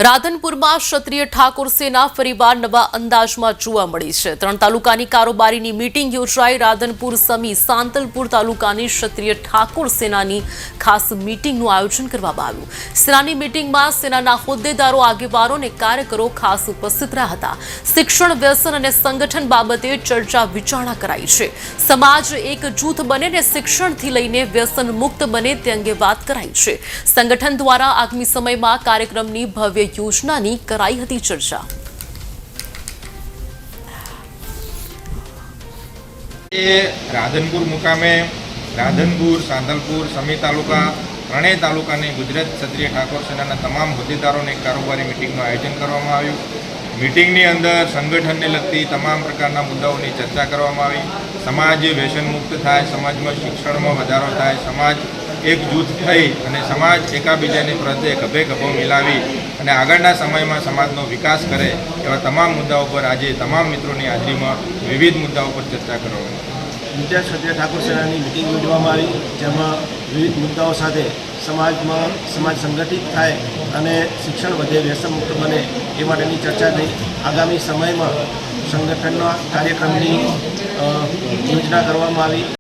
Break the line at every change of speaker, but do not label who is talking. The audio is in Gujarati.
રાધનપુરમાં ક્ષત્રિય ઠાકોર સેના ફરીવાર નવા અંદાજમાં જોવા મળી છે। 3 તાલુકાની કારોબારીની મીટિંગ યોજાઈ। રાધનપુર સમી સાંતલપુર તાલુકાની ક્ષત્રિય ઠાકોર સેનાની ખાસ મીટિંગનું આયોજન કરવામાં આવ્યું। સેનાની મીટિંગમાં સેનાના હોદ્દેદારો, આગેવાનો અને કાર્યકરો ખાસ ઉપસ્થિત રહ્યા હતા। શિક્ષણ, વ્યસન અને સંગઠન બાબતે ચર્ચા વિચારણા કરાઈ છે। સમાજ એક જૂથ બને અને શિક્ષણથી લઈને વ્યસન મુક્ત બને તે અંગે વાત કરાઈ છે। સંગઠન દ્વારા આગામી સમયમાં કાર્યક્રમની ભવ્ય યોજનાની કરાઈ હતી ચર્ચા।
રાધનપુર મુકામે રાધનપુર, સાંતલપુર, સમી તાલુકા ત્રણેય તાલુકાની ગુજરાત ક્ષત્રિય ઠાકોર સેનાના તમામ હોદ્દેદારોને કારોબારી મીટિંગનું આયોજન કરવામાં આવ્યું। મીટિંગની અંદર સંગઠનને લગતી તમામ પ્રકારના મુદ્દાઓની ચર્ચા કરવામાં આવી। સમાજ વ્યસન મુક્ત થાય, સમાજમાં શિક્ષણમાં વધારો થાય, સમાજ એક જૂથ થઈ અને સમાજ એકાબીજાની પ્રત્યે ગભે ગભો મિલાવી અને આગળના સમયમાં સમાજનો વિકાસ કરે એવા તમામ મુદ્દાઓ પર આજે તમામ મિત્રોની હાજરીમાં વિવિધ મુદ્દાઓ પર ચર્ચા કરવામાં આવી।
ગુજરાત ક્ષત્રિય ઠાકોર સેનાની મિટિંગ યોજવામાં આવી, જેમાં વિવિધ મુદ્દાઓ સાથે સમાજ સંગઠિત થાય અને શિક્ષણ વધે, વ્યસન મુક્ત બને એ માટેની ચર્ચા થઈ। આગામી સમયમાં સંગઠનના કાર્યક્રમની યોજના કરવામાં આવી।